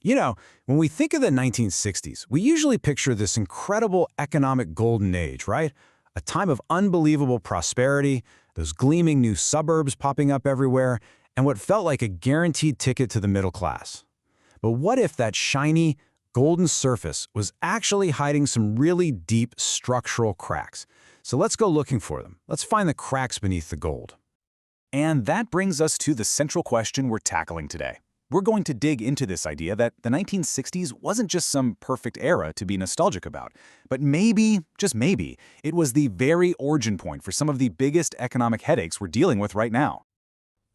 You know, when we think of the 1960s, we usually picture this incredible economic golden age, right? A time of unbelievable prosperity, those gleaming new suburbs popping up everywhere, and what felt like a guaranteed ticket to the middle class. But what if that shiny, golden surface was actually hiding some really deep structural cracks? So let's go looking for them. Let's find the cracks beneath the gold. And that brings us to the central question we're tackling today. We're going to dig into this idea that the 1960s wasn't just some perfect era to be nostalgic about, but maybe, just maybe, it was the very origin point for some of the biggest economic headaches we're dealing with right now.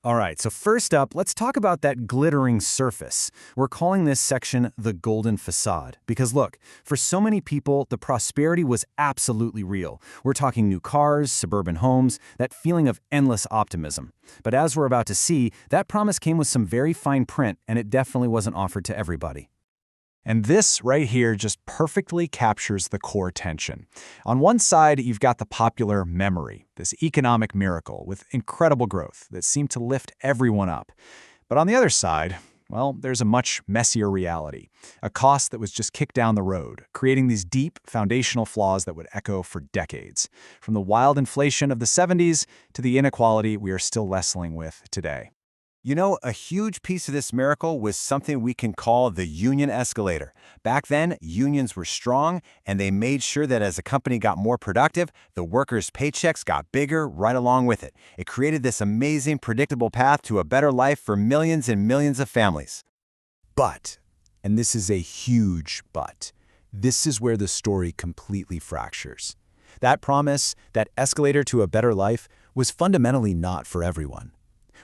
All right, so first up, let's talk about that glittering surface. We're calling this section the golden facade. Because look, for so many people, the prosperity was absolutely real. We're talking new cars, suburban homes, that feeling of endless optimism. But as we're about to see, that promise came with some very fine print, and it definitely wasn't offered to everybody. And this right here just perfectly captures the core tension. On one side, you've got the popular memory, this economic miracle with incredible growth that seemed to lift everyone up. But on the other side, well, there's a much messier reality, a cost that was just kicked down the road, creating these deep foundational flaws that would echo for decades, from the wild inflation of the 70s to the inequality we are still wrestling with today. You know, a huge piece of this miracle was something we can call the union escalator. Back then, unions were strong, and they made sure that as a company got more productive, the workers' paychecks got bigger right along with it. It created this amazing, predictable path to a better life for millions and millions of families. But, and this is a huge but, this is where the story completely fractures. That promise, that escalator to a better life, was fundamentally not for everyone.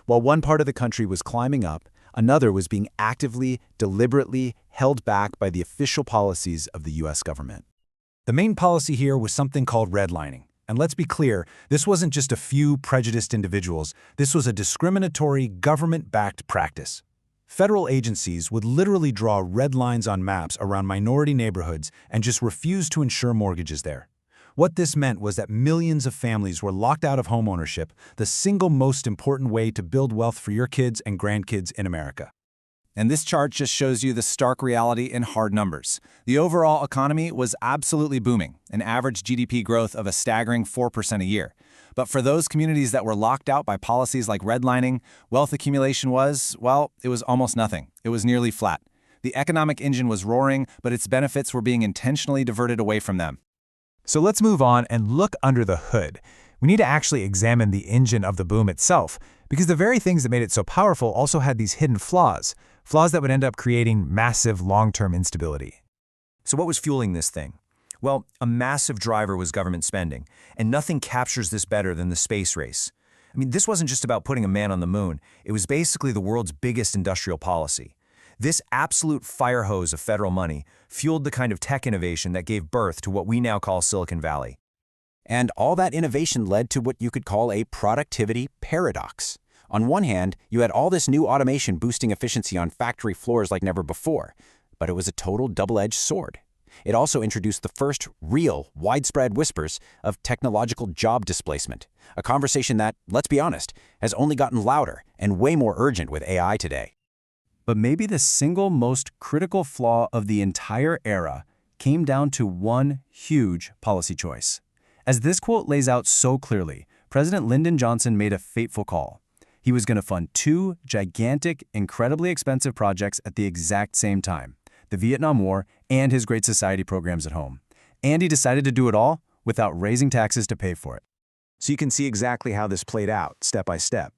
While one part of the country was climbing up, another was being actively, deliberately held back by the official policies of the U.S. government. The main policy here was something called redlining. And let's be clear, this wasn't just a few prejudiced individuals. This was a discriminatory, government-backed practice. Federal agencies would literally draw red lines on maps around minority neighborhoods and just refuse to insure mortgages there. What this meant was that millions of families were locked out of homeownership, the single most important way to build wealth for your kids and grandkids in America. And this chart just shows you the stark reality in hard numbers. The overall economy was absolutely booming, an average GDP growth of a staggering 4% a year. But for those communities that were locked out by policies like redlining, wealth accumulation was, well, it was almost nothing. It was nearly flat. The economic engine was roaring, but its benefits were being intentionally diverted away from them. So let's move on and look under the hood. We need to actually examine the engine of the boom itself, because the very things that made it so powerful also had these hidden flaws that would end up creating massive long-term instability. So what was fueling this thing? Well, a massive driver was government spending, and nothing captures this better than the space race. I mean, this wasn't just about putting a man on the moon. It was basically the world's biggest industrial policy. This absolute fire hose of federal money fueled the kind of tech innovation that gave birth to what we now call Silicon Valley. And all that innovation led to what you could call a productivity paradox. On one hand, you had all this new automation boosting efficiency on factory floors like never before, but it was a total double-edged sword. It also introduced the first real, widespread whispers of technological job displacement, a conversation that, let's be honest, has only gotten louder and way more urgent with AI today. But maybe the single most critical flaw of the entire era came down to one huge policy choice. As this quote lays out so clearly, President Lyndon Johnson made a fateful call. He was going to fund two gigantic, incredibly expensive projects at the exact same time, the Vietnam War and his Great Society programs at home. And he decided to do it all without raising taxes to pay for it. So you can see exactly how this played out, step by step.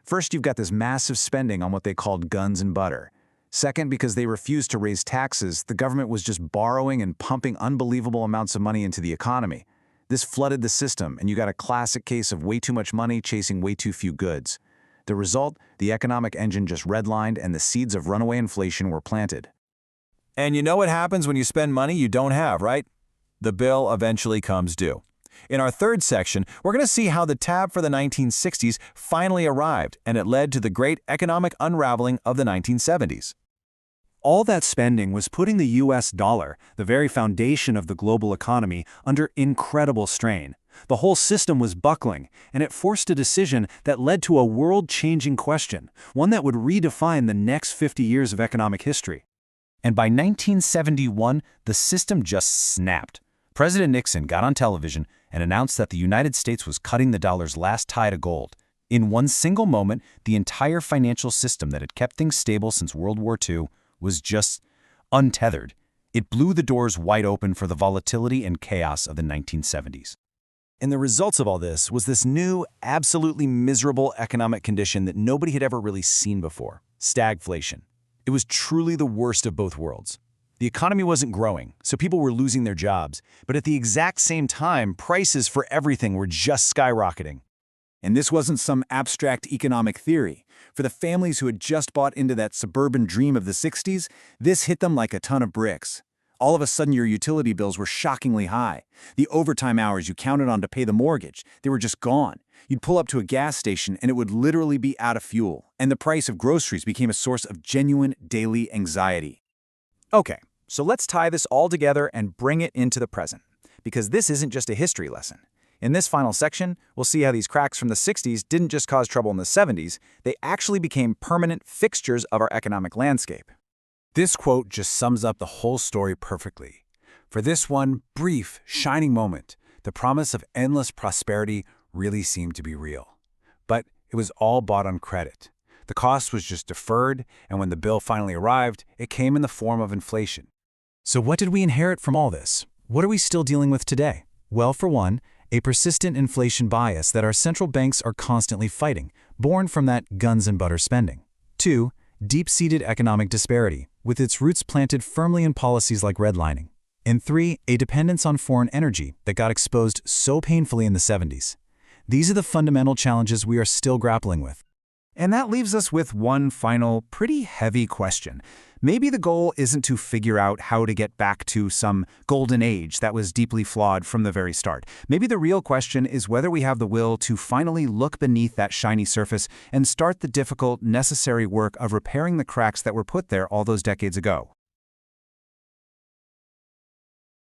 First, you've got this massive spending on what they called guns and butter. Second, because they refused to raise taxes, the government was just borrowing and pumping unbelievable amounts of money into the economy. This flooded the system, and you got a classic case of way too much money chasing way too few goods. The result, the economic engine just redlined and the seeds of runaway inflation were planted. And you know what happens when you spend money you don't have, right? The bill eventually comes due. In our third section, we're going to see how the tab for the 1960s finally arrived, and it led to the great economic unraveling of the 1970s. All that spending was putting the U.S. dollar, the very foundation of the global economy, under incredible strain. The whole system was buckling, and it forced a decision that led to a world-changing question, one that would redefine the next 50 years of economic history. And by 1971, the system just snapped. President Nixon got on television and announced that the United States was cutting the dollar's last tie to gold. In one single moment, the entire financial system that had kept things stable since World War II was just untethered. It blew the doors wide open for the volatility and chaos of the 1970s. And the results of all this was this new, absolutely miserable economic condition that nobody had ever really seen before: stagflation. It was truly the worst of both worlds. The economy wasn't growing, so people were losing their jobs, but at the exact same time, prices for everything were just skyrocketing. And this wasn't some abstract economic theory. For the families who had just bought into that suburban dream of the 60s, this hit them like a ton of bricks. All of a sudden, your utility bills were shockingly high. The overtime hours you counted on to pay the mortgage, they were just gone. You'd pull up to a gas station and it would literally be out of fuel. And the price of groceries became a source of genuine daily anxiety. Okay, so let's tie this all together and bring it into the present, because this isn't just a history lesson. In this final section, we'll see how these cracks from the 60s didn't just cause trouble in the 70s, they actually became permanent fixtures of our economic landscape. This quote just sums up the whole story perfectly. For this one brief, shining moment, the promise of endless prosperity really seemed to be real. But it was all bought on credit. The cost was just deferred, and when the bill finally arrived, it came in the form of inflation. So what did we inherit from all this? What are we still dealing with today? Well, for one, a persistent inflation bias that our central banks are constantly fighting, born from that guns and butter spending. 2, deep-seated economic disparity, with its roots planted firmly in policies like redlining. And 3, a dependence on foreign energy that got exposed so painfully in the 70s. These are the fundamental challenges we are still grappling with. And that leaves us with one final, pretty heavy question. Maybe the goal isn't to figure out how to get back to some golden age that was deeply flawed from the very start. Maybe the real question is whether we have the will to finally look beneath that shiny surface and start the difficult, necessary work of repairing the cracks that were put there all those decades ago.